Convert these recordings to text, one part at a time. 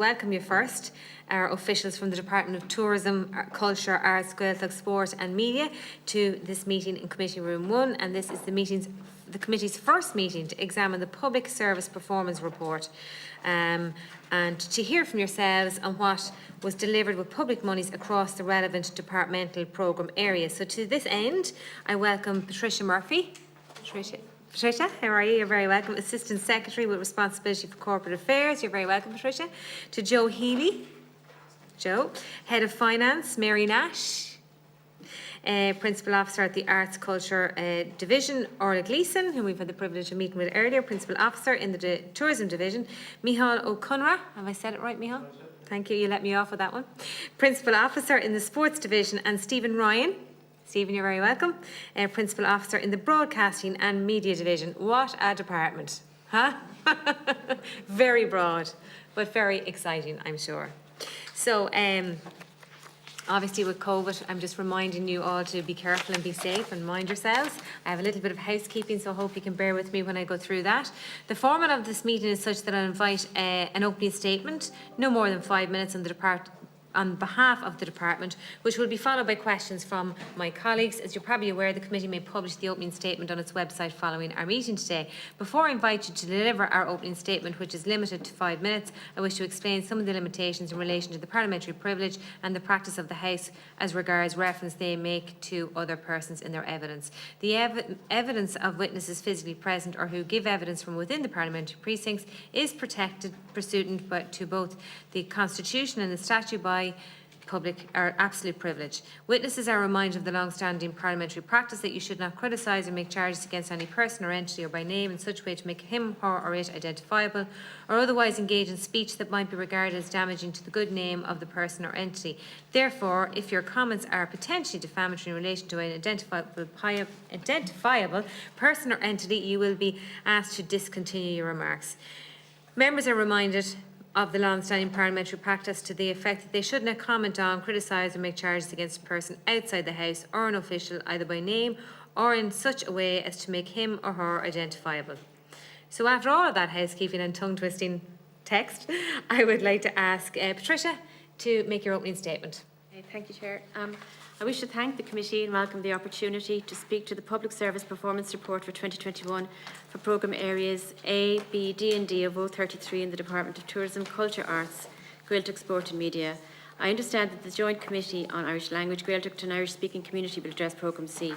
welcome you first, our officials from the Department of Tourism, Culture, Arts, Gaeltacht, Sport and Media, to this meeting in Committee Room 1, and this is the committee's first meeting to examine the Public Service Performance Report and to hear from yourselves on what was delivered with public monies across the relevant departmental programme areas. So to this end, I welcome Patricia Murphy. Patricia, how are you? You're very welcome. Assistant Secretary with responsibility for corporate affairs. You're very welcome, Patricia. To Joe Healy. Joe. Head of Finance, Mary Nash. Principal Officer at the Arts Culture Division, Orla Gleeson, whom we've had the privilege of meeting with earlier. Principal Officer in the Tourism Division, Micheál O'Conra. Have I said it right, Micheál? Thank you. You let me off with that one. Principal Officer in the Sports Division, and Stephen Ryan. Stephen, you're very welcome. Principal Officer in the Broadcasting and Media Division. What a department, huh? Very broad, but very exciting, I'm sure. So, obviously with COVID, I'm just reminding you all to be careful and be safe and mind yourselves. I have a little bit of housekeeping, so I hope you can bear with me when I go through that. The format of this meeting is such that I'll invite an opening statement, no more than 5 minutes on behalf of the department, which will be followed by questions from my colleagues. As you're probably aware, the committee may publish the opening statement on its website following our meeting today. Before I invite you to deliver our opening statement, which is limited to 5 minutes, I wish to explain some of the limitations in relation to the parliamentary privilege and the practice of the House as regards reference they make to other persons in their evidence. The evidence of witnesses physically present or who give evidence from within the parliamentary precincts is protected pursuant to both the Constitution and the statute by public or absolute privilege. Witnesses are reminded of the long-standing parliamentary practice that you should not criticise or make charges against any person or entity or by name in such a way to make him, her or it identifiable, or otherwise engage in speech that might be regarded as damaging to the good name of the person or entity. Therefore, if your comments are potentially defamatory in relation to an identifiable person or entity, you will be asked to discontinue your remarks. Members are reminded of the long-standing parliamentary practice to the effect that they should not comment on, criticise or make charges against a person outside the House or an official either by name or in such a way as to make him or her identifiable. So after all of that housekeeping and tongue-twisting text, I would like to ask Patricia to make your opening statement. Thank you, Chair. I wish to thank the committee and welcome the opportunity to speak to the Public Service Performance Report for 2021 for programme areas A, B, D and D of O33 in the Department of Tourism, Culture, Arts, Gaeltacht, Sport and Media. I understand that the Joint Committee on Irish Language, Gaeltacht and Irish Speaking Community will address programme C.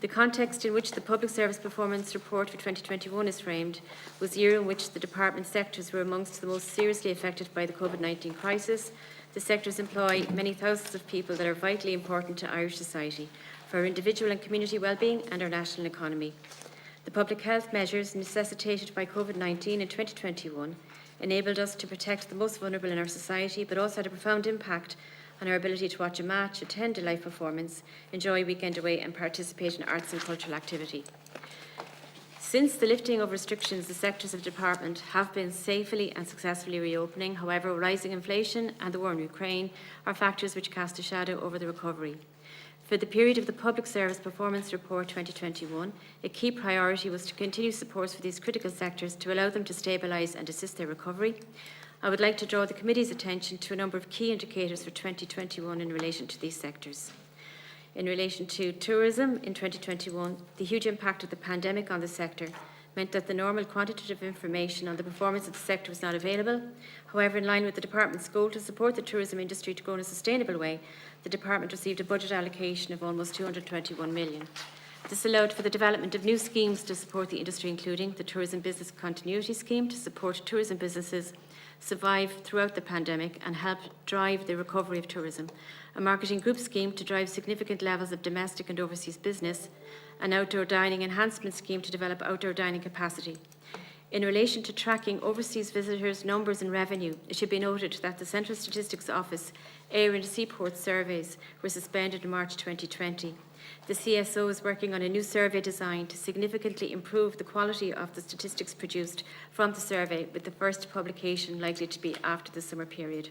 The context in which the Public Service Performance Report for 2021 is framed was the year in which the department sectors were amongst the most seriously affected by the COVID-19 crisis. The sectors employ many thousands of people that are vitally important to Irish society for our individual and community well-being and our national economy. The public health measures necessitated by COVID-19 in 2021 enabled us to protect the most vulnerable in our society, but also had a profound impact on our ability to watch a match, attend a live performance, enjoy a weekend away and participate in arts and cultural activity. Since the lifting of restrictions, the sectors of the department have been safely and successfully reopening. However, rising inflation and the war in Ukraine are factors which cast a shadow over the recovery. For the period of the Public Service Performance Report 2021, a key priority was to continue support for these critical sectors to allow them to stabilise and assist their recovery. I would like to draw the committee's attention to a number of key indicators for 2021 in relation to these sectors. In relation to tourism in 2021, the huge impact of the pandemic on the sector meant that the normal quantitative information on the performance of the sector was not available. However, in line with the department's goal to support the tourism industry to grow in a sustainable way, the department received a budget allocation of almost 221 million. This allowed for the development of new schemes to support the industry, including the Tourism Business Continuity Scheme to support tourism businesses survive throughout the pandemic and help drive the recovery of tourism, a marketing group scheme to drive significant levels of domestic and overseas business, an outdoor dining enhancement scheme to develop outdoor dining capacity. In relation to tracking overseas visitors' numbers and revenue, it should be noted that the Central Statistics Office air and seaport surveys were suspended in March 2020. The CSO is working on a new survey design to significantly improve the quality of the statistics produced from the survey, with the first publication likely to be after the summer period.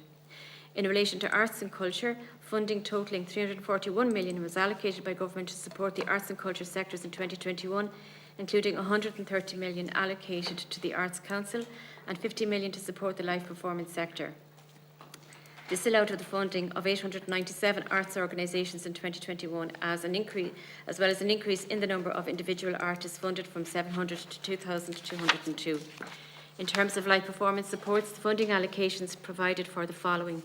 In relation to arts and culture, funding totalling 341 million was allocated by government to support the arts and culture sectors in 2021, including 130 million allocated to the Arts Council and 50 million to support the live performance sector. This allowed for the funding of 897 arts organisations in 2021 as well as an increase in the number of individual artists funded from 700 to 2,202. In terms of live performance supports, the funding allocations provided for the following.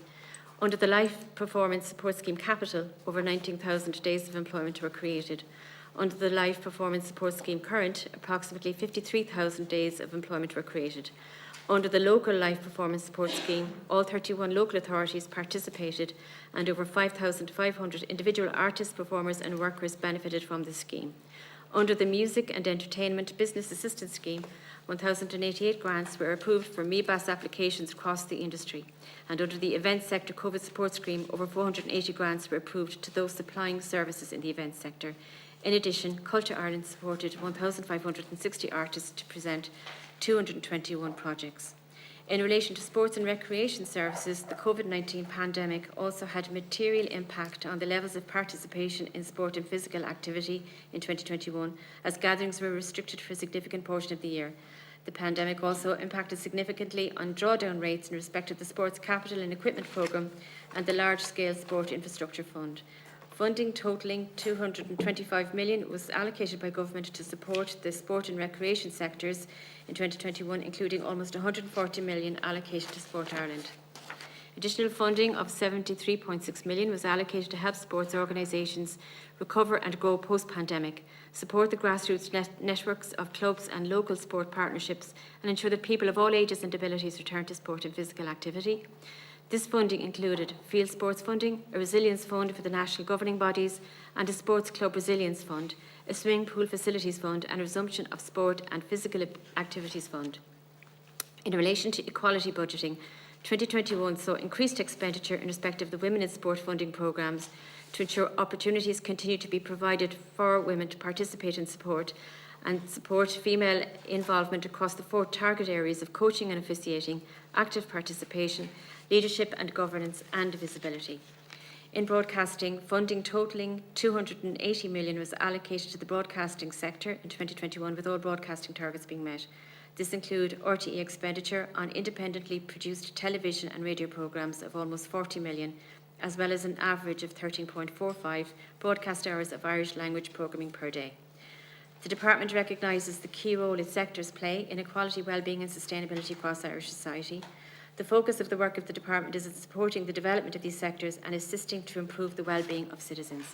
Under the Live Performance Support Scheme Capital, over 19,000 days of employment were created. Under the Live Performance Support Scheme Current, approximately 53,000 days of employment were created. Under the Local Life Performance Support Scheme, all 31 local authorities participated and over 5,500 individual artists, performers and workers benefited from the scheme. Under the Music and Entertainment Business Assistance Scheme, 1,088 grants were approved for MIBAS applications across the industry. And under the Event Sector COVID Support Scheme, over 480 grants were approved to those supplying services in the event sector. In addition, Culture Ireland supported 1,560 artists to present 221 projects. In relation to sports and recreation services, the COVID-19 pandemic also had a material impact on the levels of participation in sport and physical activity in 2021, as gatherings were restricted for a significant portion of the year. The pandemic also impacted significantly on drawdown rates in respect of the Sports Capital and Equipment Programme and the Large-Scale Sport Infrastructure Fund. Funding totalling $225 million was allocated by Government to support the sport and recreation sectors in 2021, including almost $140 million allocated to Sport Ireland. Additional funding of $73.6 million was allocated to help sports organisations recover and grow post-pandemic, support the grassroots networks of clubs and local sport partnerships, and ensure that people of all ages and abilities return to sport and physical activity. This funding included field sports funding, a resilience fund for the national governing bodies, and a sports club resilience fund, a swimming pool facilities fund, and a resumption of sport and physical activities fund. In relation to equality budgeting, 2021 saw increased expenditure in respect of the Women in Sport funding programmes to ensure opportunities continue to be provided for women to participate in sport and support female involvement across the 4 target areas of coaching and officiating, active participation, leadership and governance, and visibility. In broadcasting, funding totalling $280 million was allocated to the broadcasting sector in 2021, with all broadcasting targets being met. This includes RTE expenditure on independently produced television and radio programmes of almost $40 million, as well as an average of 13.45 broadcast hours of Irish language programming per day. The Department recognises the key role its sectors play in equality, wellbeing and sustainability across Irish society. The focus of the work of the Department is in supporting the development of these sectors and assisting to improve the well-being of citizens.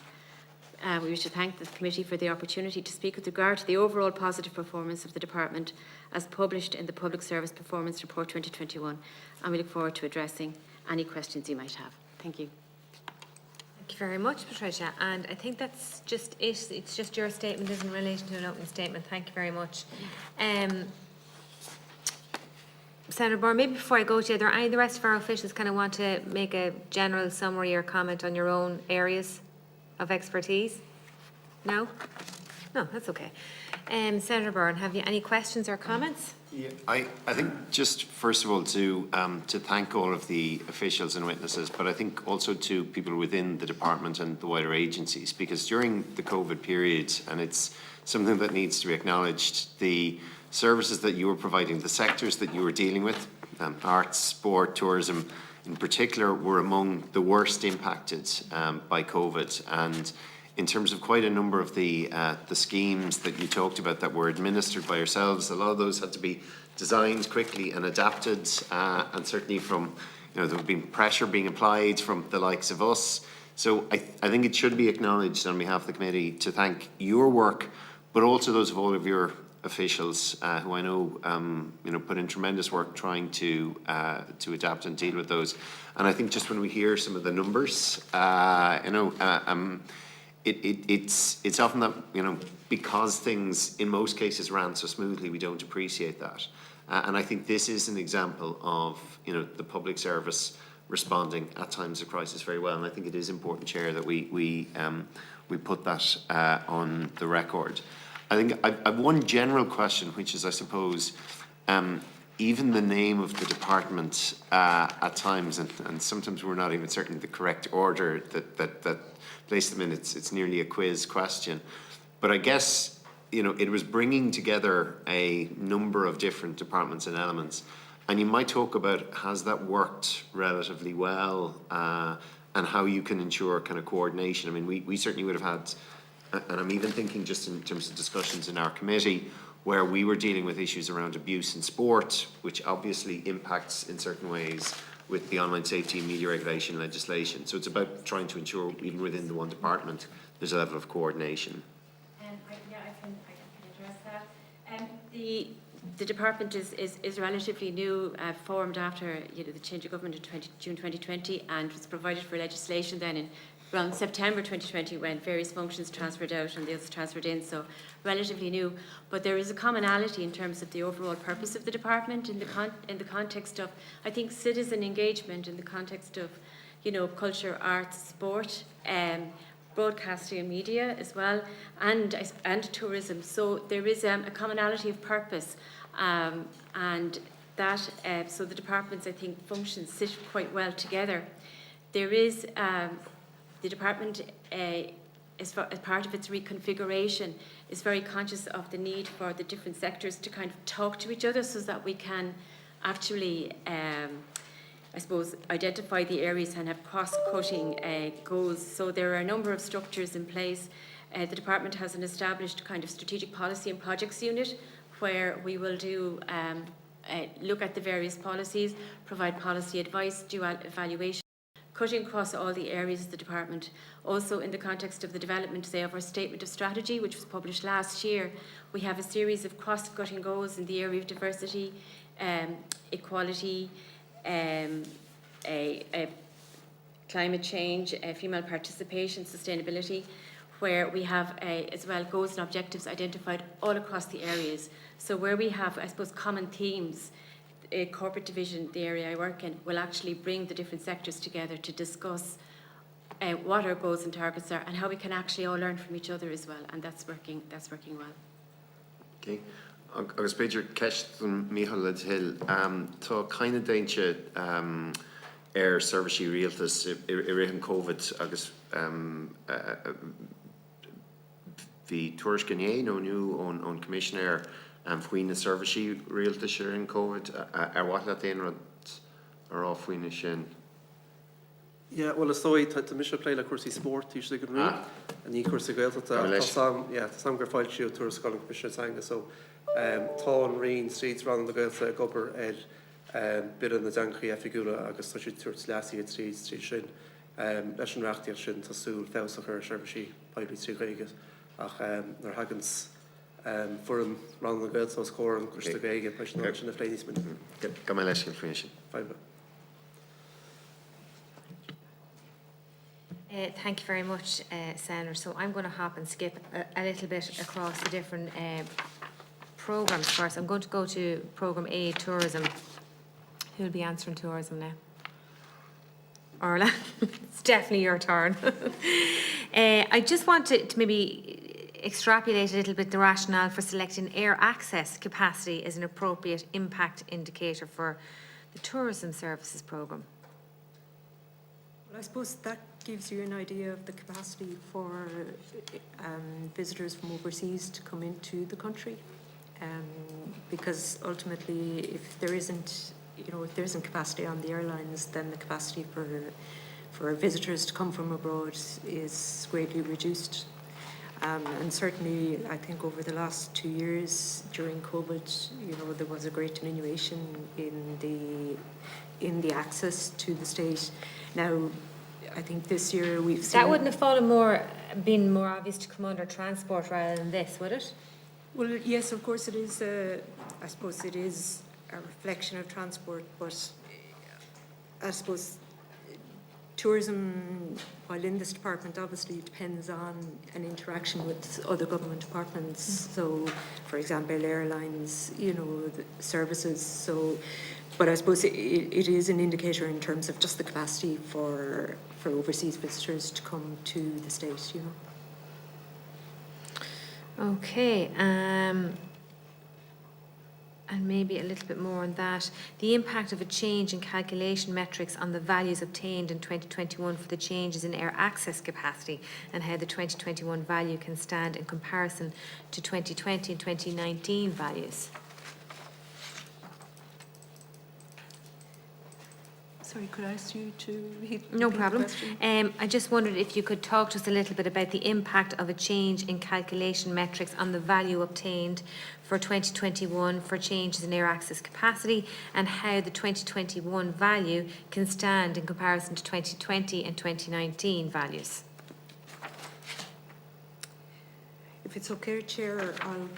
We wish to thank the Committee for the opportunity to speak with regard to the overall positive performance of the Department as published in the Public Service Performance Report 2021, and we look forward to addressing any questions you might have. Thank you. Thank you very much, Patricia. And I think that's just it. It's just your statement is in relation to an opening statement. Thank you very much. Senator Bourne, maybe before I go to you, are there any of the rest of our officials kind of want to make a general summary or comment on your own areas of expertise? No? No, that's okay. Senator Bourne, have you any questions or comments? Yeah, I think just first of all to thank all of the officials and witnesses, but I think also to people within the department and the wider agencies, because during the COVID period, and it's something that needs to be acknowledged, the services that you were providing, the sectors that you were dealing with, arts, sport, tourism in particular, were among the worst impacted by COVID. And in terms of quite a number of the schemes that you talked about that were administered by yourselves, a lot of those had to be designed quickly and adapted, and certainly from, there would be pressure being applied from the likes of us. So I think it should be acknowledged on behalf of the committee to thank your work, but also those of all of your officials who I know, put in tremendous work trying to adapt and deal with those. And I think just when we hear some of the numbers, it's often that, because things in most cases ran so smoothly, we don't appreciate that. And I think this is an example of, the public service responding at times of crisis very well. And I think it is important, Chair, that we put that on the record. I think I've one general question, which is, I suppose, even the name of the department at times, and sometimes we're not even certain the correct order that place them in. It's nearly a quiz question. But I guess, it was bringing together a number of different departments and elements. And you might talk about, has that worked relatively well, and how you can ensure kind of coordination. I mean, we certainly would have had, and I'm even thinking just in terms of discussions in our committee, where we were dealing with issues around abuse in sport, which obviously impacts in certain ways with the online safety and media regulation legislation. So it's about trying to ensure, even within the one department, there's a level of coordination. I can address that. The department is relatively new, formed after the change of government in June 2020, and was provided for legislation then in around September 2020 when various functions transferred out and the others transferred in, so relatively new. But there is a commonality in terms of the overall purpose of the department in the context of, I think, citizen engagement, in the context of, culture, arts, sport, broadcasting and media as well, and tourism. So there is a commonality of purpose, and that so the departments, I think, functions sit quite well together. There is the department, as part of its reconfiguration, is very conscious of the need for the different sectors to kind of talk to each other so that we can actually, I suppose, identify the areas and have cross-cutting goals. So there are a number of structures in place. The department has an established kind of strategic policy and projects unit where we will do look at the various policies, provide policy advice, do evaluation, cutting across all the areas of the department. Also, in the context of the development, say, of our statement of strategy, which was published last year, we have a series of cross-cutting goals in the area of diversity, equality, climate change, female participation, sustainability, where we have as well goals and objectives identified all across the areas. So where we have, I suppose, common themes, corporate division, the area I work in, will actually bring the different sectors together to discuss what our goals and targets are and how we can actually all learn from each other as well, and that's working well. Okay. Agus beidir ceist Micheál le Hill, tá caine dainte servicí rialtas I rian COVID agus bhí tuairis gné nó nniu ón commissioner faoin na servicí rialtas in COVID what le daon rud ará faoine sin? Yeah, well, it's so the mission play like course sport usually good read, and the course go to some gur file show tour school commissioner sang so Tán rain streets around the girls gober bit in the dankri figura agus such a tour lassie streets shin lesson rachti shin to sul thousand her servicey pilot street regas ach their Haggins for him round the girls so score and course the guy get pushing on the ladies minute Come on, let's information. Thank you very much, Senator. So I'm going to hop and skip a little bit across the different programmes first. I'm going to go to Programme A, Tourism. Who will be answering tourism now? Orla? It's definitely your turn. I just want to maybe extrapolate a little bit the rationale for selecting air access capacity as an appropriate impact indicator for the tourism services programme. Well, I suppose that gives you an idea of the capacity for visitors from overseas to come into the country, because ultimately, if there isn't capacity on the airlines, then the capacity for visitors to come from abroad is greatly reduced. And certainly, I think over the last 2 years during COVID, there was a great diminution in the access to the state. Now, I think this year we've seen... That wouldn't have been more obvious to come under transport rather than this, would it? Well, yes, of course it is. I suppose it is a reflection of transport, but I suppose tourism, while in this department, obviously depends on an interaction with other government departments. So, for example, airlines, the services. So, but I suppose it is an indicator in terms of just the capacity for overseas visitors to come to the state, Okay, and maybe a little bit more on that. The impact of a change in calculation metrics on the values obtained in 2021 for the changes in air access capacity and how the 2021 value can stand in comparison to 2020 and 2019 values. Sorry, could I ask you to repeat No the problem. question? I just wondered if you could talk to us a little bit about the impact of a change in calculation metrics on the value obtained for 2021 for changes in air access capacity, and how the 2021 value can stand in comparison to 2020 and 2019 values. If it's okay, Chair, I'll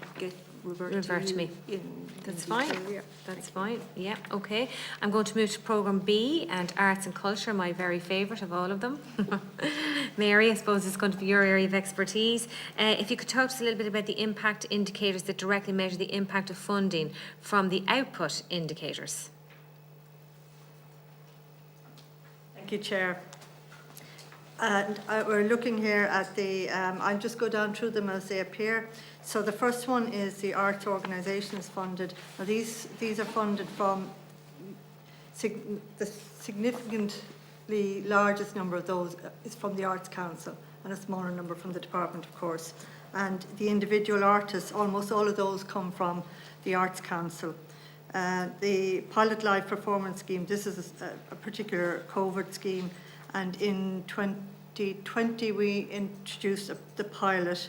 revert to you me. in That's detail, fine. yeah. That's fine. Yeah, okay. I'm going to move to programme B and arts and culture, my very favourite of all of them. Mary, I suppose it's going to be your area of expertise. If you could talk to us a little bit about the impact indicators that directly measure the impact of funding from the output indicators. Thank you, Chair. And we're looking here at the, I'll just go down through them as they appear. So the first one is the arts organisations funded. Now these are funded from the significantly largest number of those is from the Arts Council, and a smaller number from the Department, of course. And the individual artists, almost all of those come from the Arts Council. The Pilot Live Performance Scheme, this is a particular COVID scheme, and in 2020 we introduced the pilot,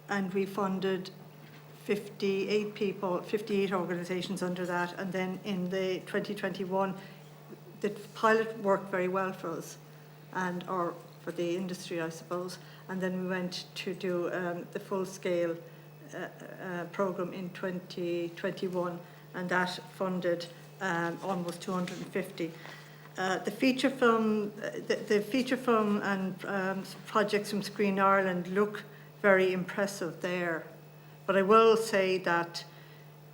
and we funded 58 organisations under that, and then in the 2021 the pilot worked very well for us, or for the industry, I suppose, and then we went to do the full-scale programme in 2021, and that funded almost 250. The feature film, the feature film and projects from Screen Ireland look very impressive there, but I will say that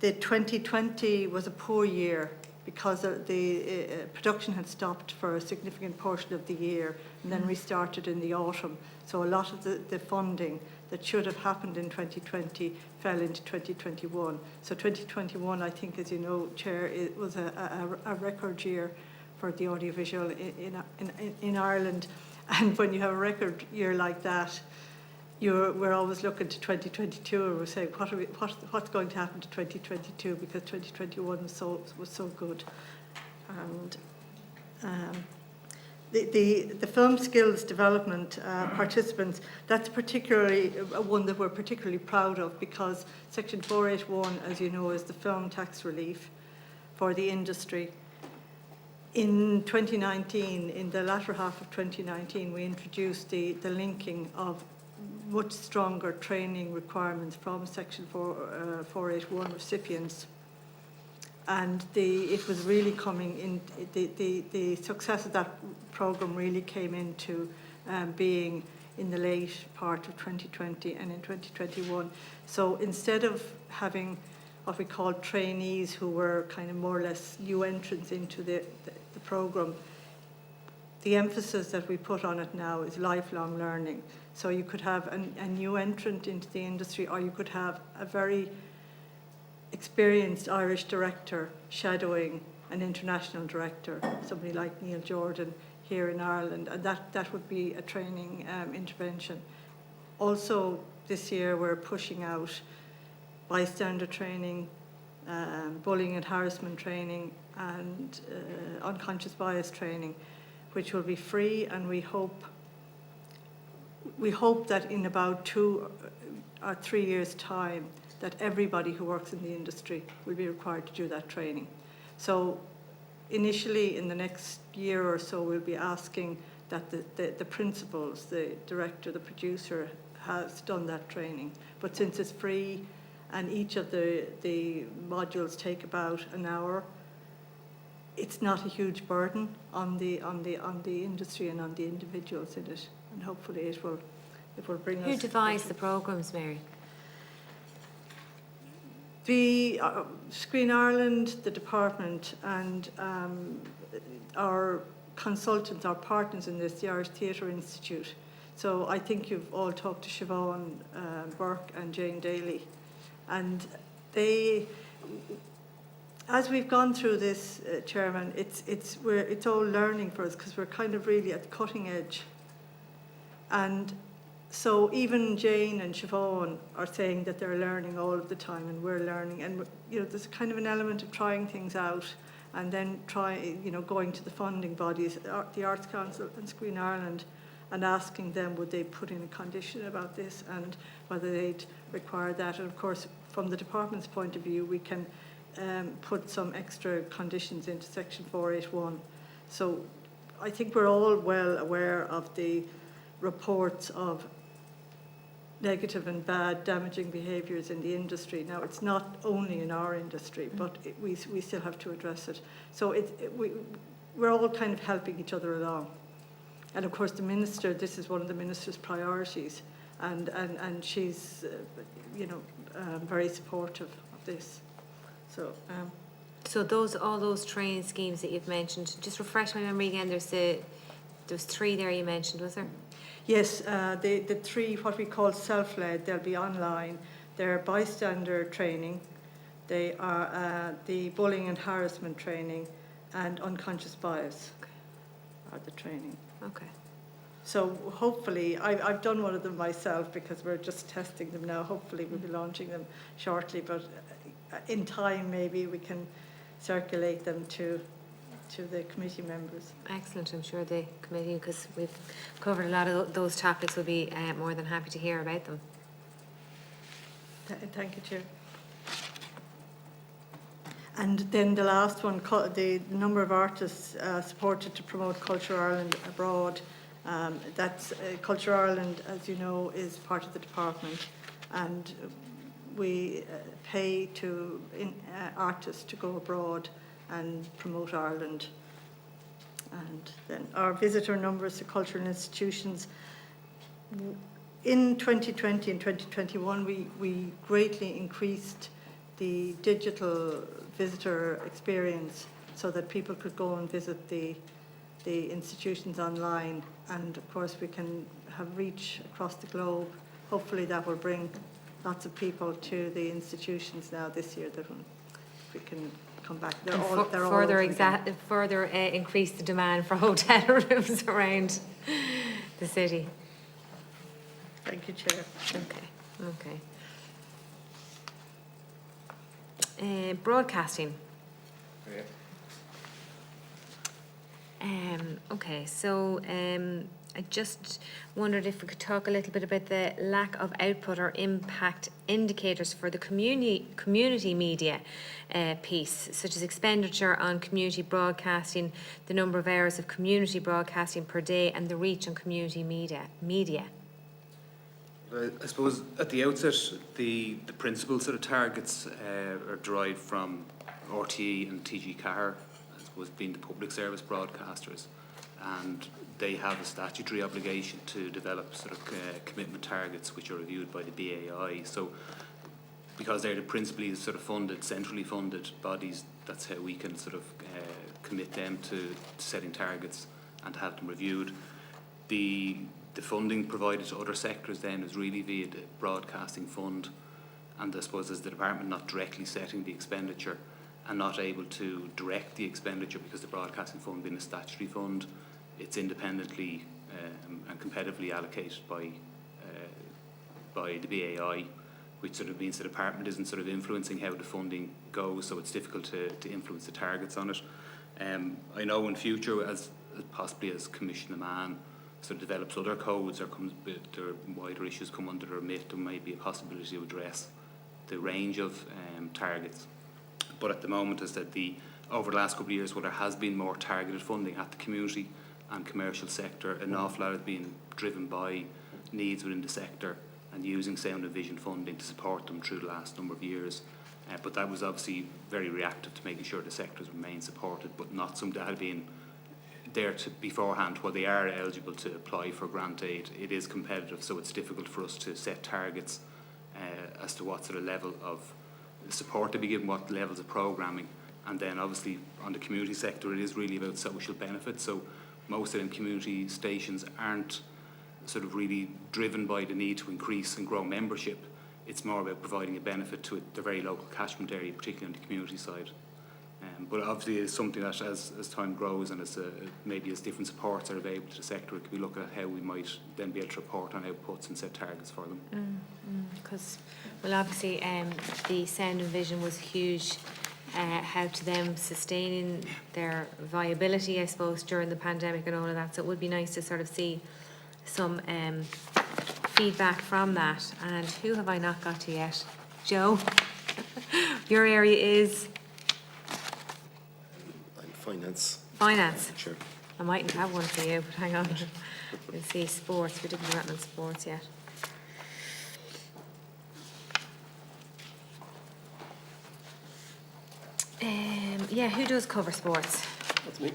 the 2020 was a poor year because the production had stopped for a significant portion of the year and then restarted in the autumn. So a lot of the funding that should have happened in 2020 fell into 2021. So 2021, I think, as you know, Chair, it was a record year for the audiovisual in Ireland. And when you have a record year like that, we're always looking to 2022 and we're saying, what's going to happen to 2022, because 2021 was so good. And the film skills development participants, that's particularly one that we're particularly proud of, because Section 481, as you know, is the film tax relief for the industry. In 2019, in the latter half of 2019, we introduced the linking of much stronger training requirements from Section 481 recipients. And it was really coming in, the success of that programme really came into being in the late part of 2020 and in 2021. So instead of having what we call trainees who were kind of more or less new entrants into the programme, the emphasis that we put on it now is lifelong learning. So you could have a new entrant into the industry, or you could have a very experienced Irish director shadowing an international director, somebody like Neil Jordan here in Ireland, and that would be a training intervention. Also, this year we're pushing out bystander training, bullying and harassment training, and unconscious bias training, which will be free, and we hope that in about 2 or 3 years' time that everybody who works in the industry will be required to do that training. So initially in the next year or so we'll be asking that the principals, the director, the producer has done that training. But since it's free and each of the modules take about an hour, it's not a huge burden on the industry and on the individuals in it, and hopefully it will bring us. Who devised the programmes, Mary? The Screen Ireland, the department, and our consultants, our partners in this, the Irish Theatre Institute. So I think you've all talked to Siobhan Burke and Jane Daly, and they. As we've gone through this, Chairman, it's all learning for us, because we're kind of really at the cutting edge. And so even Jane and Siobhan are saying that they're learning all of the time, and we're learning. And there's kind of an element of trying things out and then try, going to the funding bodies, the Arts Council and Screen Ireland, and asking them would they put in a condition about this and whether they'd require that. And of course, from the department's point of view, we can put some extra conditions into section 481. So I think we're all well aware of the reports of negative and bad damaging behaviours in the industry. Now, it's not only in our industry, but we still have to address it. So we're all kind of helping each other along. And of course, the Minister, this is one of the Minister's priorities, and she's, very supportive of this. So, So all those training schemes that you've mentioned, just refresh my memory again, there's 3 there you mentioned, was there? yes, the 3, what we call self-led, they'll be online. They're bystander training, they are the bullying and harassment training, and unconscious bias are the training. Okay. So hopefully, I've done one of them myself because we're just testing them now. Hopefully we'll be launching them shortly, but in time maybe we can circulate them to the committee members. Excellent. I'm sure the committee, because we've covered a lot of those topics, will be more than happy to hear about them. Thank you, Chair. And then the last one, the number of artists supported to promote Culture Ireland abroad. That's Culture Ireland, as you know, is part of the department, and we pay to artists to go abroad and promote Ireland. And then our visitor numbers to cultural institutions. In 2020 and 2021, we greatly increased the digital visitor experience so that people could go and visit the institutions online, and of course we can have reach across the globe. Hopefully that will bring lots of people to the institutions now this year, that we can come back. Further increase the demand for hotel rooms around the city. Thank you, Chair. Okay. Broadcasting. I just wondered if we could talk a little bit about the lack of output or impact indicators for the community media piece, such as expenditure on community broadcasting, the number of hours of community broadcasting per day, and the reach on community media. I suppose at the outset, the principal sort of targets are derived from RTE and TG Car, I suppose, being the public service broadcasters, and they have a statutory obligation to develop sort of commitment targets which are reviewed by the BAI. So because they're the principally sort of funded, centrally funded bodies, that's how we can sort of commit them to setting targets and to have them reviewed. The funding provided to other sectors then is really via the broadcasting fund, and I suppose as the department not directly setting the expenditure and not able to direct the expenditure because the broadcasting fund being a statutory fund, it's independently and competitively allocated by the BAI, which sort of means the department isn't sort of influencing how the funding goes, so it's difficult to influence the targets on it. I know in future, as possibly as Commissioner Mann sort of develops other codes or wider issues come under their remit, there may be a possibility to address the range of targets. But at the moment, as that over the last couple of years, where there has been more targeted funding at the community and commercial sector, an awful lot is being driven by needs within the sector and using sound and vision funding to support them through the last number of years. But that was obviously very reactive to making sure the sectors remain supported, but not something that had been there to beforehand. While they are eligible to apply for grant aid, it is competitive, so it's difficult for us to set targets as to what sort of level of support to be given, what levels of programming. And then obviously on the community sector, it is really about social benefits. So most of them community stations aren't sort of really driven by the need to increase and grow membership. It's more about providing a benefit to the very local catchment area, particularly on the community side. But obviously it's something that as time grows and as maybe as different supports are available to the sector, it could be looking at how we might then be able to report on outputs and set targets for them. Because, well, obviously the sound and vision was a huge helped them sustaining their viability, I suppose, during the pandemic and all of that. So it would be nice to sort of see some feedback from that. And who have I not got to yet? Joe, your area is? Finance. Finance. Sure. I mightn't have one for you, but hang on. We'll see sports. We didn't do that on sports yet. Yeah, who does cover sports? That's me.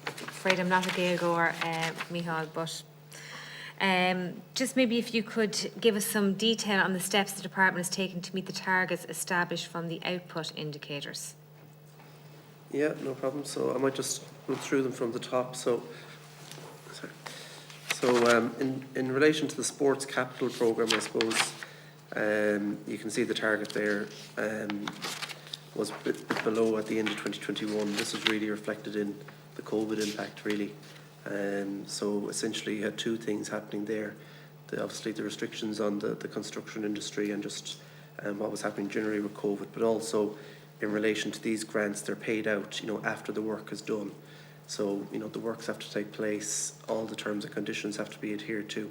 Afraid I'm not a Gael goer, Micheál, but just maybe if you could give us some detail on the steps the department has taken to meet the targets established from the output indicators. Yeah, no problem. So I might just go through them from the top. So in relation to the sports capital programme, I suppose you can see the target there was a bit below at the end of 2021. This is really reflected in the COVID impact, really. So essentially you had two things happening there. Obviously the restrictions on the construction industry and just what was happening generally with COVID, but also in relation to these grants, they're paid out, after the work is done. So, the works have to take place, all the terms and conditions have to be adhered to,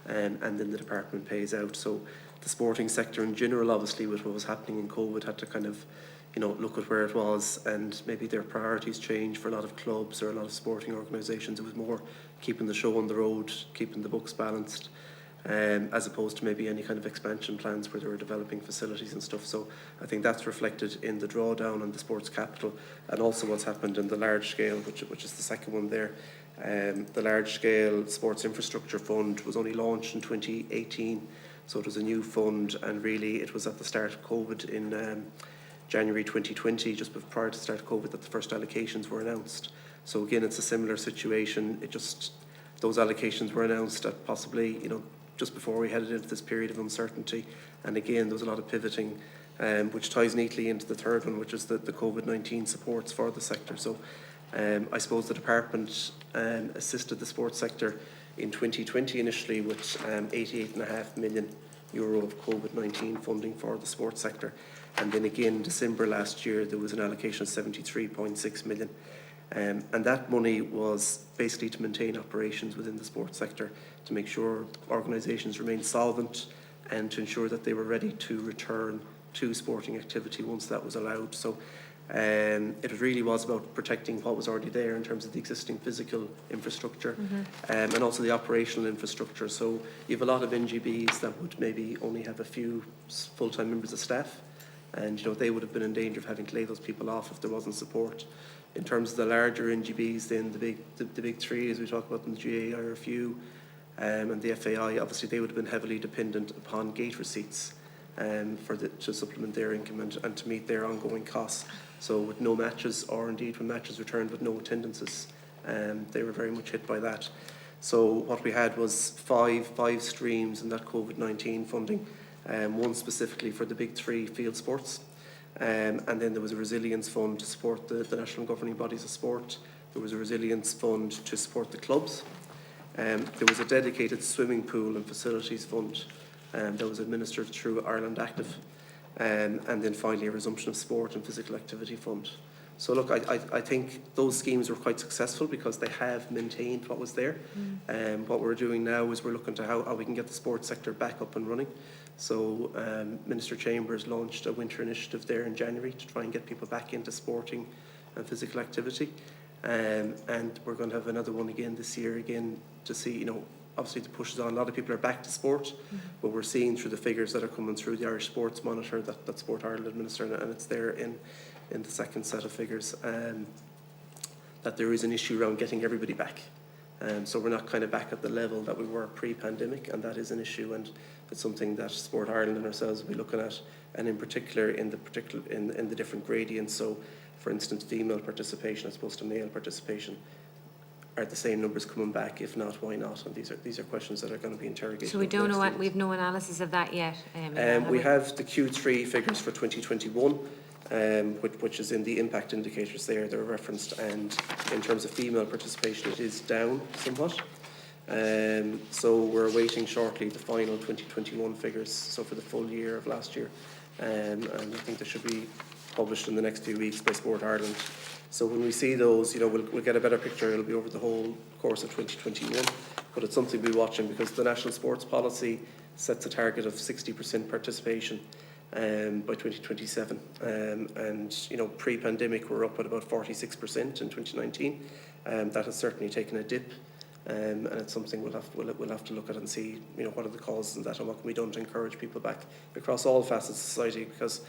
and then the department pays out. So the sporting sector in general, obviously, with what was happening in COVID, had to kind of, look at where it was, and maybe their priorities changed for a lot of clubs or a lot of sporting organisations. It was more keeping the show on the road, keeping the books balanced, as opposed to maybe any kind of expansion plans where they were developing facilities and stuff. So I think that's reflected in the drawdown on the sports capital, and also what's happened in the large scale, which is the second one there. The large scale sports infrastructure fund was only launched in 2018, so it was a new fund, and really it was at the start of COVID in January 2020, just prior to the start of COVID, that the first allocations were announced. So again, it's a similar situation. Those allocations were announced at possibly, just before we headed into this period of uncertainty. And again, there was a lot of pivoting, which ties neatly into the third one, which is the COVID-19 supports for the sector. So I suppose the department assisted the sports sector in 2020 initially with €88.5 million of COVID-19 funding for the sports sector. And then again, December last year, there was an allocation of 73.6 million. And that money was basically to maintain operations within the sports sector, to make sure organisations remained solvent and to ensure that they were ready to return to sporting activity once that was allowed. So it really was about protecting what was already there in terms of the existing physical infrastructure, and also the operational infrastructure. So you have a lot of NGBs that would maybe only have a few full-time members of staff, and they would have been in danger of having to lay those people off if there wasn't support. In terms of the larger NGBs, then the big three, as we talk about them, the GA, IRFU, and the FAI, obviously they would have been heavily dependent upon gate receipts to supplement their income and to meet their ongoing costs. So with no matches, or indeed when matches returned with no attendances, they were very much hit by that. So what we had was five streams in that COVID-19 funding, one specifically for the big three field sports, and then there was a resilience fund to support the national governing bodies of sport. There was a resilience fund to support the clubs. There was a dedicated swimming pool and facilities fund that was administered through Ireland Active, and then finally a resumption of sport and physical activity fund. So look, I think those schemes were quite successful because they have maintained what was there. What we're doing now is we're looking to how we can get the sports sector back up and running. So Minister Chambers launched a winter initiative there in January to try and get people back into sporting and physical activity. And we're going to have another one again this year again to see, obviously the push is on. A lot of people are back to sport, but we're seeing through the figures that are coming through the Irish Sports Monitor that Sport Ireland administer, and it's there in the second set of figures, that there is an issue around getting everybody back. So we're not kind of back at the level that we were pre-pandemic, and that is an issue, and it's something that Sport Ireland and ourselves will be looking at, and in particular in the different gradients. So, for instance, female participation as opposed to male participation. Are the same numbers coming back? If not, why not? And these are questions that are going to be interrogated. So we don't know what, we've no analysis of that yet. We have the Q3 figures for 2021, which is in the impact indicators there. They're referenced, and in terms of female participation, it is down somewhat. So we're awaiting shortly the final 2021 figures, so for the full year of last year. And I think there should be published in the next few weeks by Sport Ireland. So when we see those, we'll get a better picture. It'll be over the whole course of 2021, but it's something we'll be watching because the National Sports Policy sets a target of 60% participation by 2027. And pre-pandemic, we're up at about 46% in 2019. That has certainly taken a dip. And it's something we'll have to look at and see, what are the causes of that and what can be done to encourage people back across all facets of society. Because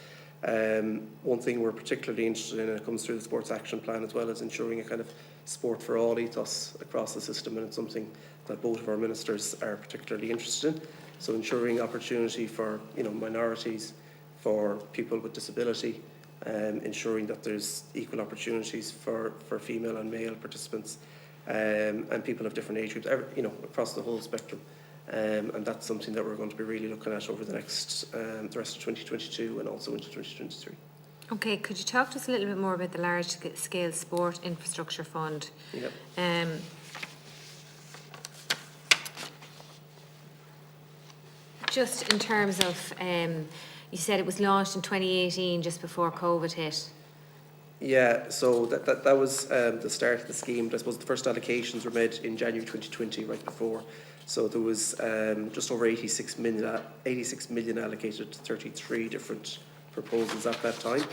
one thing we're particularly interested in, and it comes through the Sports Action Plan as well, is ensuring a kind of sport for all ethos across the system, and it's something that both of our ministers are particularly interested in. So ensuring opportunity for minorities, for people with disability, ensuring that there's equal opportunities for female and male participants. And people of different age groups, across the whole spectrum. And that's something that we're going to be really looking at over the rest of 2022 and also into 2023. Okay, could you talk to us a little bit more about the Large Scale Sport Infrastructure Fund? Yep. Just in terms of, you said it was launched in 2018, just before COVID hit. Yeah, so that was the start of the scheme. But I suppose the first allocations were made in January 2020, right before. So there was just over 86 million allocated to 33 different proposals at that time.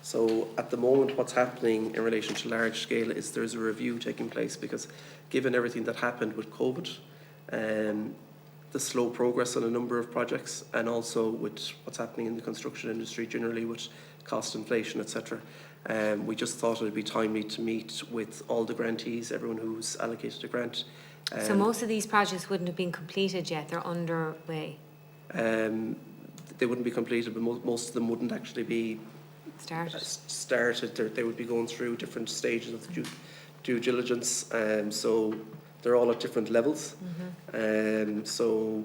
So at the moment, what's happening in relation to large scale is there's a review taking place, because given everything that happened with COVID, the slow progress on a number of projects, and also with what's happening in the construction industry generally with cost inflation, etc. We just thought it would be timely to meet with all the grantees, everyone who's allocated a grant. So most of these projects wouldn't have been completed yet, they're underway? They wouldn't be completed, but most of them wouldn't actually be started. They would be going through different stages of due diligence, so they're all at different levels. So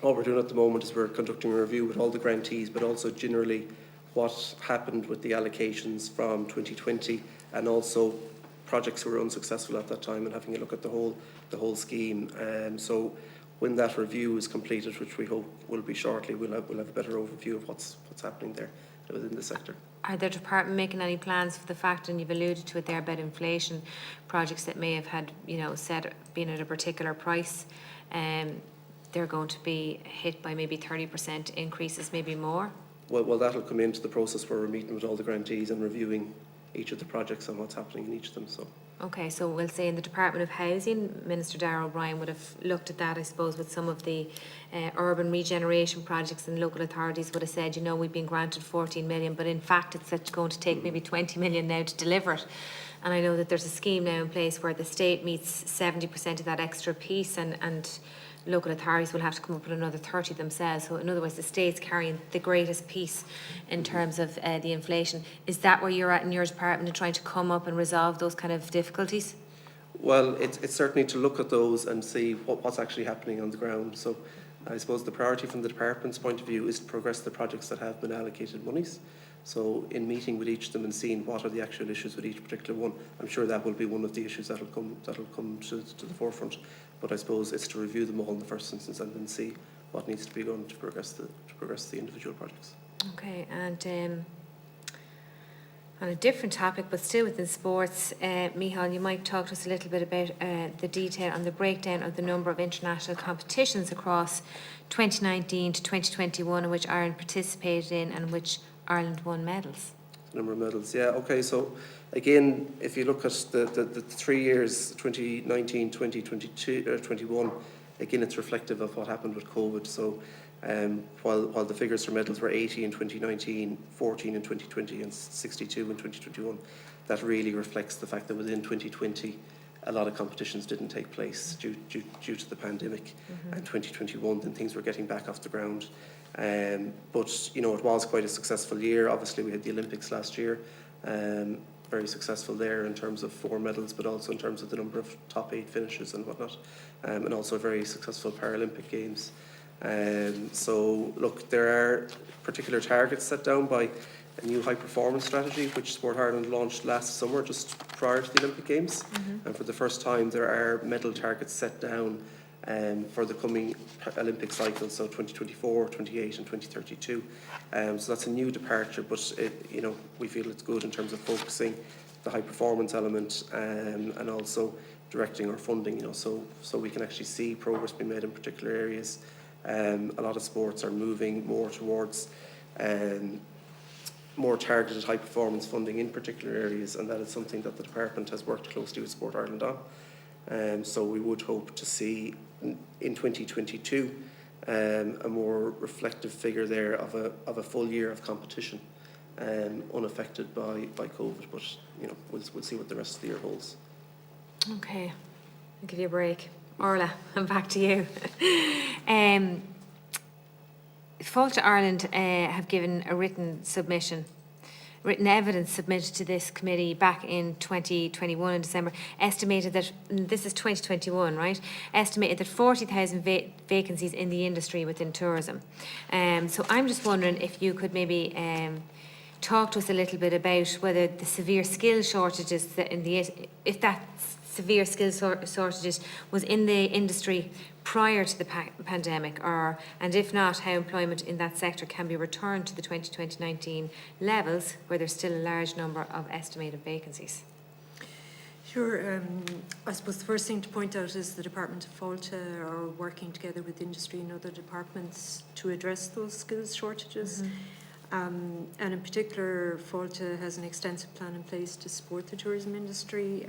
what we're doing at the moment is we're conducting a review with all the grantees, but also generally what happened with the allocations from 2020, and also projects who were unsuccessful at that time, and having a look at the whole scheme. So when that review is completed, which we hope will be shortly, we'll have a better overview of what's happening there within the sector. Are the department making any plans for the fact, and you've alluded to it there, about inflation, projects that may have had, been at a particular price, they're going to be hit by maybe 30% increases, maybe more? Well, that'll come into the process where we're meeting with all the grantees and reviewing each of the projects and what's happening in each of them. So. Okay, so we'll say in the Department of Housing, Minister Darragh O'Brien would have looked at that, I suppose, with some of the urban regeneration projects, and local authorities would have said, we've been granted 14 million, but in fact it's going to take maybe 20 million now to deliver it. And I know that there's a scheme now in place where the state meets 70% of that extra piece, and local authorities will have to come up with another 30 themselves. So in other words, the state's carrying the greatest piece in terms of the inflation. Is that where you're at in your department, in trying to come up and resolve those kind of difficulties? Well, it's certainly to look at those and see what's actually happening on the ground. So I suppose the priority from the department's point of view is to progress the projects that have been allocated monies. So in meeting with each of them and seeing what are the actual issues with each particular one, I'm sure that will be one of the issues that'll come to the forefront. But I suppose it's to review them all in the first instance and then see what needs to be done to progress the individual projects. Okay, and on a different topic, but still within sports, Micheál, you might talk to us a little bit about the detail on the breakdown of the number of international competitions across 2019 to 2021 in which Ireland participated in and which Ireland won medals. Number of medals, yeah. Okay, so again, if you look at the 3 years, 2019, 2022, 21, again, it's reflective of what happened with COVID. So while the figures for medals were 80 in 2019, 14 in 2020 and 62 in 2021, that really reflects the fact that within 2020, a lot of competitions didn't take place due to the pandemic. And 2021, then things were getting back off the ground. But it was quite a successful year. Obviously, we had the Olympics last year, very successful there in terms of 4 medals, but also in terms of the number of top 8 finishes and whatnot, and also a very successful Paralympic Games. So, look, there are particular targets set down by a new high-performance strategy, which Sport Ireland launched last summer, just prior to the Olympic Games. And for the first time, there are medal targets set down for the coming Olympic cycle, so 2024, 28 and 2032. So that's a new departure, but we feel it's good in terms of focusing the high performance element and also directing our funding, so we can actually see progress being made in particular areas. A lot of sports are moving more towards more targeted high performance funding in particular areas, and that is something that the department has worked closely with Sport Ireland on. So we would hope to see in 2022 a more reflective figure there of a full year of competition, unaffected by COVID. But we'll see what the rest of the year holds. Okay, I'll give you a break. Orla, I'm back to you. Fáilte Ireland have given a written evidence submitted to this committee back in 2021 in December, estimated that, this is 2021, right? Estimated that 40,000 vacancies in the industry within tourism. So I'm just wondering if you could maybe talk to us a little bit about whether the severe skill shortages if that severe skill shortages was in the industry prior to the pandemic, and if not, how employment in that sector can be returned to the 2019 levels, where there's still a large number of estimated vacancies. Sure. I suppose the first thing to point out is the Department of Fáilte are working together with industry and other departments to address those skills shortages. And in particular, Fáilte has an extensive plan in place to support the tourism industry,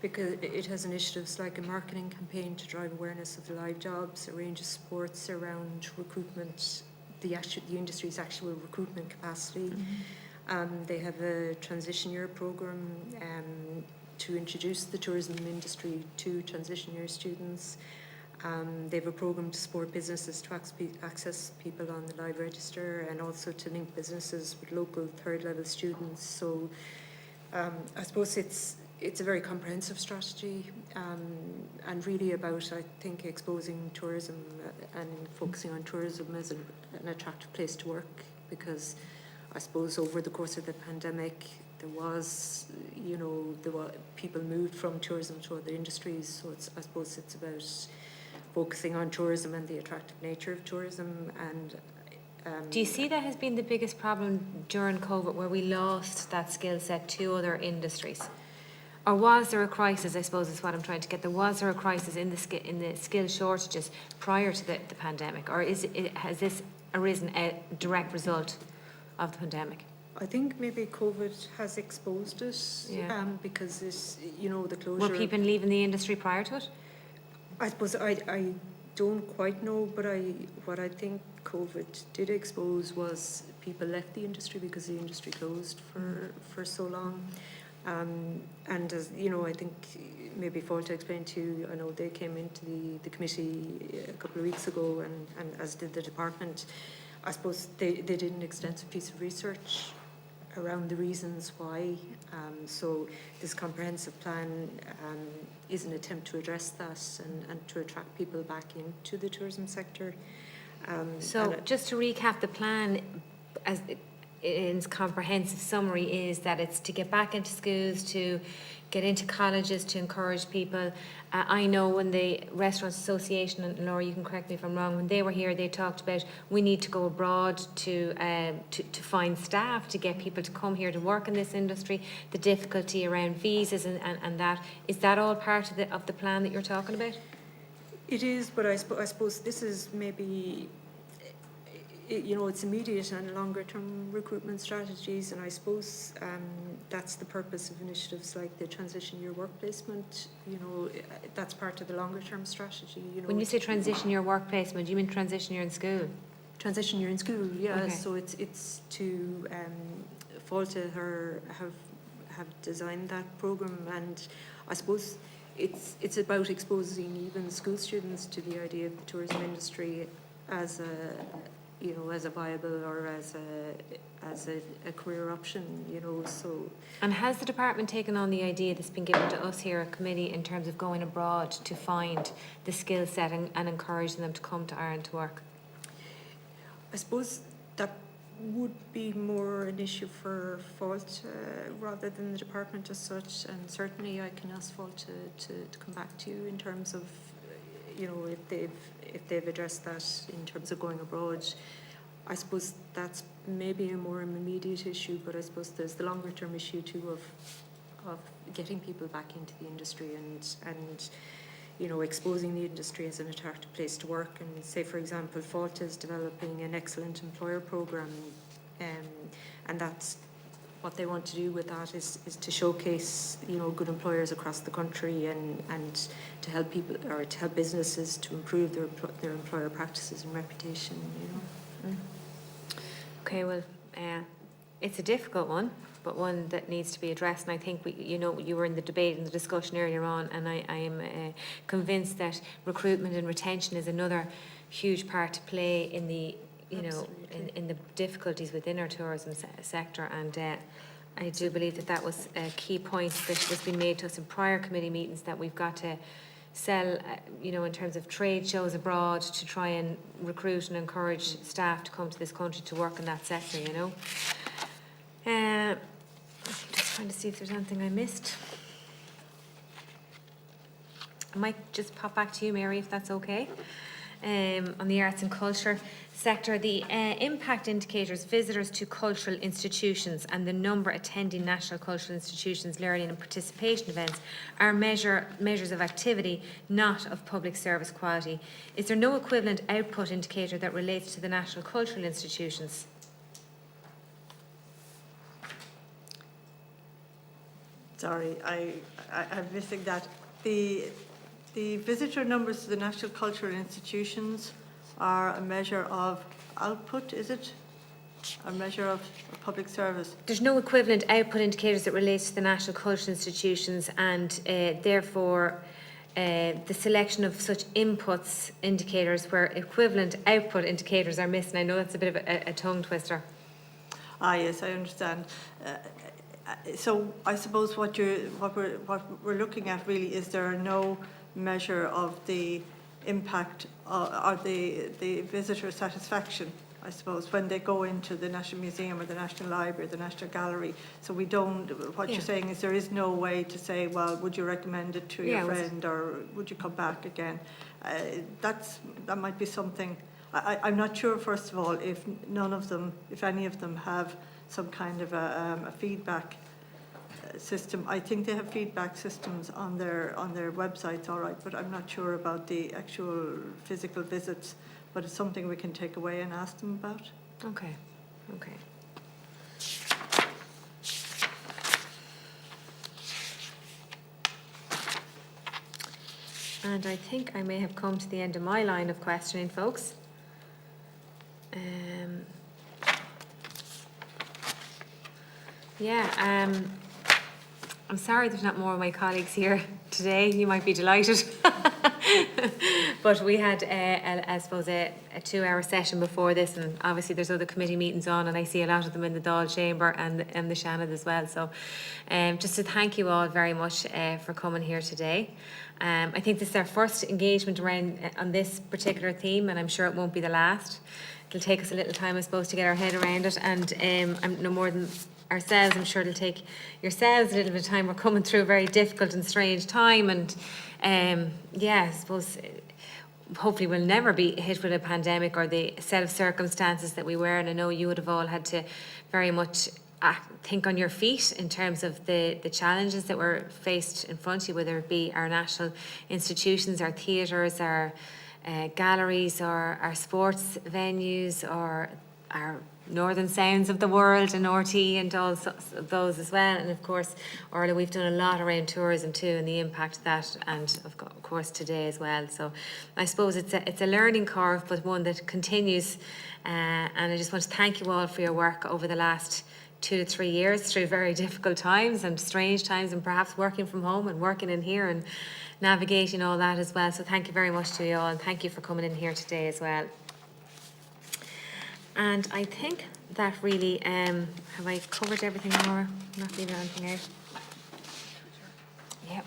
because it has initiatives like a marketing campaign to drive awareness of the live jobs, a range of supports around recruitment, the industry's actual recruitment capacity. They have a transition year programme to introduce the tourism industry to transition year students. They have a programme to support businesses to access people on the live register, and also to link businesses with local third level students. So I suppose it's a very comprehensive strategy, and really about, I think, exposing tourism and focusing on tourism as an attractive place to work, because I suppose over the course of the pandemic there was people moved from tourism to other industries, so I suppose it's about focusing on tourism and the attractive nature of tourism. And do you see that has been the biggest problem during COVID, where we lost that skill set to other industries? Or was there a crisis, I suppose is what I'm trying to get. Was there a crisis in the skill shortages prior to the pandemic? Or has this arisen a direct result of the pandemic? I think maybe COVID has exposed it, because the closure. Were people leaving the industry prior to it? I suppose I don't quite know, but what I think COVID did expose was people left the industry because the industry closed for so long. And as I think maybe Fáilte explained to you, I know they came into the committee a couple of weeks ago, and as did the department. I suppose they did an extensive piece of research around the reasons why. So this comprehensive plan is an attempt to address that and to attract people back into the tourism sector. So just to recap, the plan, as in its comprehensive summary, is that it's to get back into schools, to get into colleges, to encourage people. I know when the Restaurants Association, and Laura, you can correct me if I'm wrong, when they were here, they talked about we need to go abroad to find staff, to get people to come here to work in this industry, the difficulty around visas and that. Is that all part of the plan that you're talking about? It is, but I suppose this is maybe, it's immediate and longer term recruitment strategies, and I suppose that's the purpose of initiatives like the transition year work placement. That's part of the longer term strategy. When you say transition year work placement, do you mean transition year in school? Transition year in school, yeah. Okay. So it's to Fáilte have designed that programme, and I suppose it's about exposing even school students to the idea of the tourism industry as a viable or as a career option, so. And has the department taken on the idea that's been given to us here at committee in terms of going abroad to find the skill set and encouraging them to come to Ireland to work? I suppose that would be more an issue for Fáilte rather than the department as such, and certainly I can ask Fáilte to come back to you in terms of you know, if they've addressed that in terms of going abroad, I suppose that's maybe a more immediate issue, but I suppose there's the longer term issue too of getting people back into the industry and you know, exposing the industry as an attractive place to work. And say, for example, Falta is developing an excellent employer programme, and that's what they want to do with that is to showcase, you know, good employers across the country and to help people or to help businesses to improve their employer practices and reputation, you know. Okay, well, it's a difficult one, but one that needs to be addressed. And I think you know, you were in the debate and the discussion earlier on, and I am convinced that recruitment and retention is another huge part to play in the, you know, in the difficulties within our tourism sector. And I do believe that was a key point that has been made to us in prior committee meetings, that we've got to sell, you know, in terms of trade shows abroad to try and recruit and encourage staff to come to this country to work in that sector, you know. I'm just trying to see if there's anything I missed. I might just pop back to you, Mary, if that's okay. On the arts and culture sector, the impact indicators, visitors to cultural institutions and the number attending national cultural institutions, learning and participation events are measures of activity, not of public service quality. Is there no equivalent output indicator that relates to the national cultural institutions? Sorry, I'm missing that. The visitor numbers to the national cultural institutions are a measure of output, is it? A measure of public service? There's no equivalent output indicators that relates to the national cultural institutions, and therefore the selection of such inputs indicators where equivalent output indicators are missing. I know that's a bit of a tongue twister. Yes, I understand. So I suppose what we're looking at really is there are no measure of the impact or the visitor satisfaction, I suppose, when they go into the National Museum or the National Library or the National Gallery. So we don't, what you're saying is there is no way to say, well, would you recommend it to your friend or would you come back again? That might be something. I'm not sure, first of all, if any of them have some kind of a feedback system. I think they have feedback systems on their websites, all right, but I'm not sure about the actual physical visits. But it's something we can take away and ask them about. Okay. And I think I may have come to the end of my line of questioning, folks. I'm sorry there's not more of my colleagues here today. You might be delighted. But we had, I suppose, a 2-hour session before this, and obviously there's other committee meetings on, and I see a lot of them in the Dáil Chamber and the Shannon as well. So just to thank you all very much for coming here today. I think this is our first engagement on this particular theme, and I'm sure it won't be the last. It'll take us a little time, I suppose, to get our head around it, and I'm no more than ourselves, I'm sure it'll take yourselves a little bit of time. We're coming through a very difficult and strange time, and I suppose hopefully we'll never be hit with a pandemic or the set of circumstances that we were, and I know you would have all had to very much think on your feet in terms of the challenges that were faced in front of you, whether it be our national institutions, our theatres, our galleries, or our sports venues, or our Northern Sounds of the world and RT and all those as well. And of course, Orla, we've done a lot around tourism too, and the impact of that, and of course today as well. So I suppose it's a learning curve, but one that continues. And I just want to thank you all for your work over the last 2 to 3 years through very difficult times and strange times, and perhaps working from home and working in here and navigating all that as well. So thank you very much to you all, and thank you for coming in here today as well. And I think that really, have I covered everything, Laura? Not leaving anything out? Yep.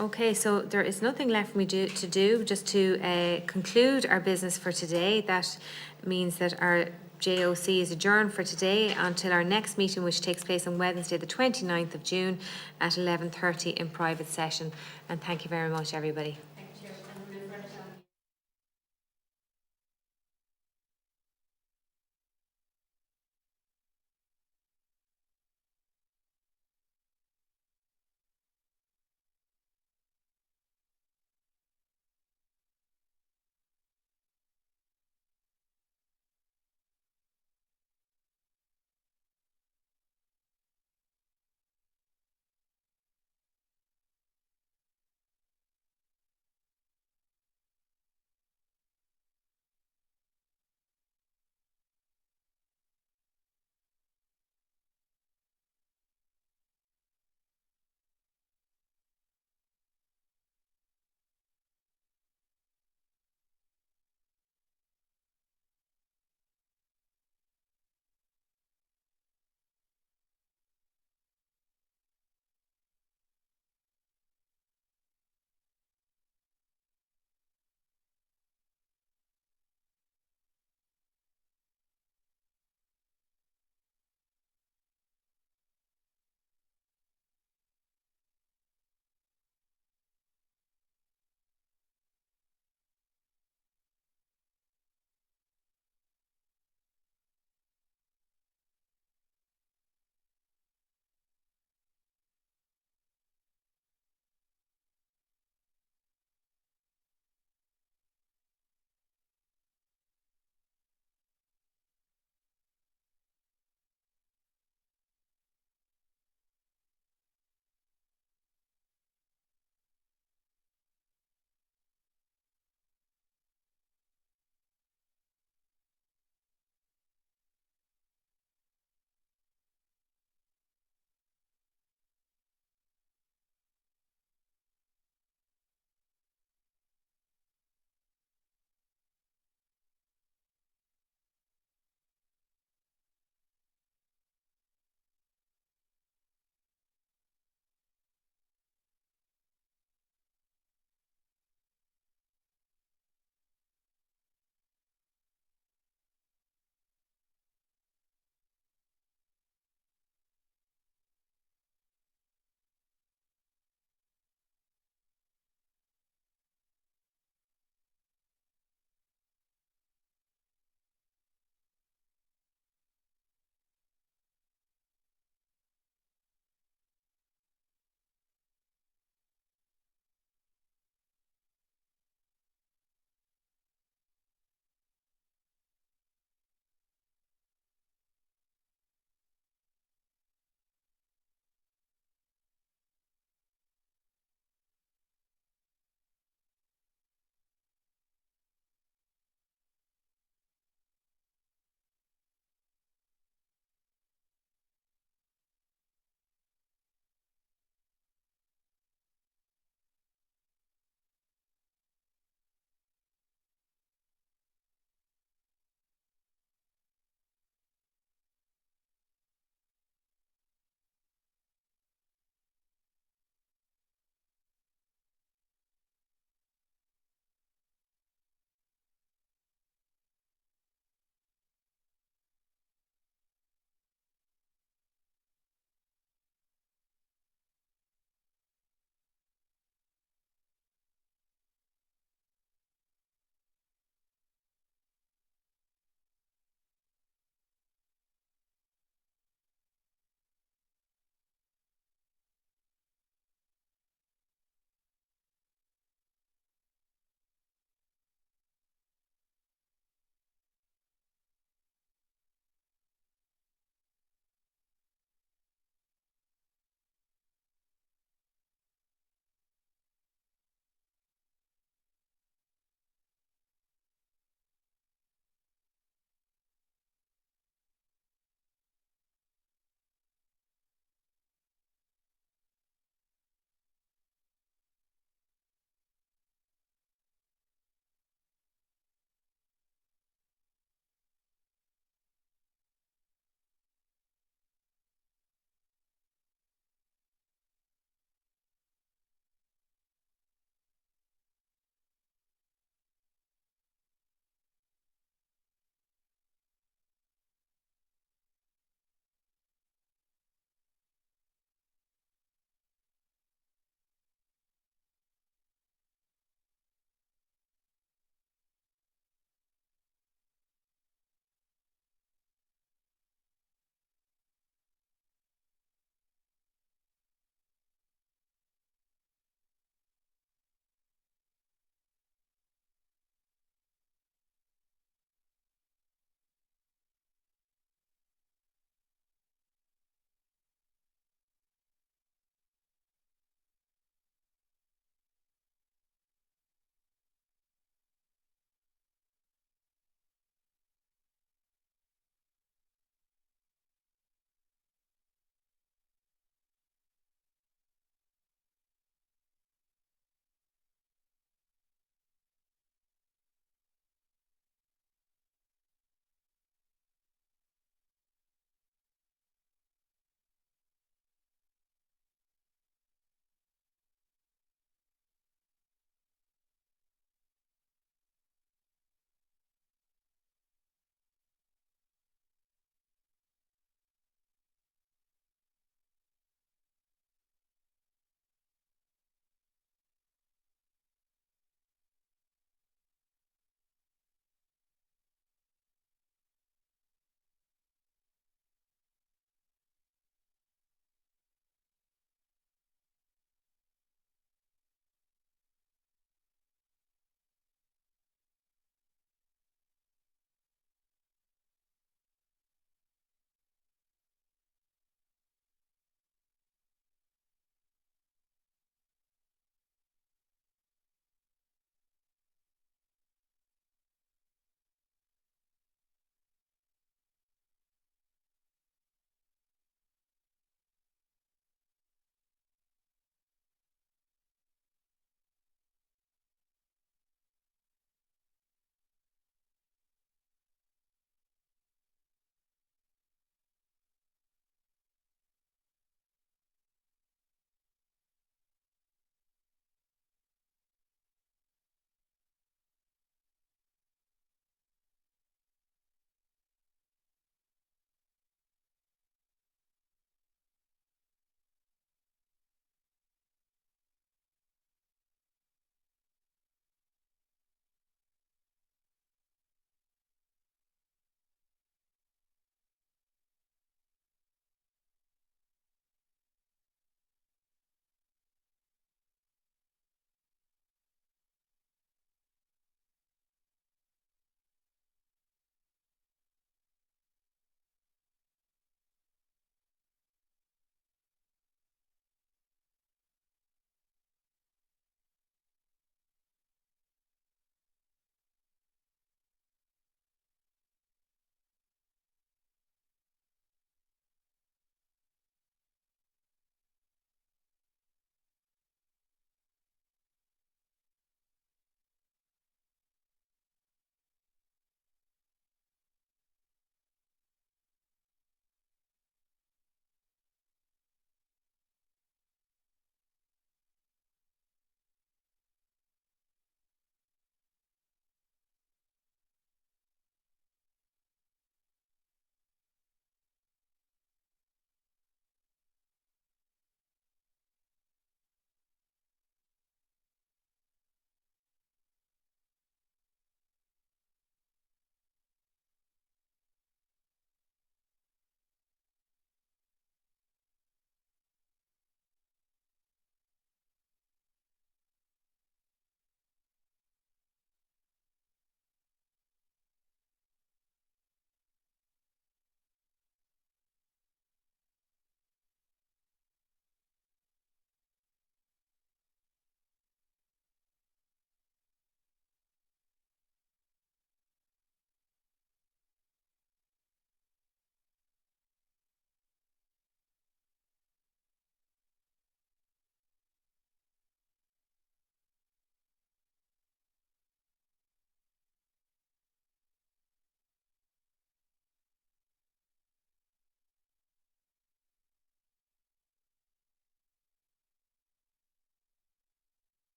Okay, so there is nothing left for me to do, just to conclude our business for today. That means that our JOC is adjourned for today until our next meeting, which takes place on Wednesday, the 29th of June at 11:30 in private session. And thank you very much, everybody.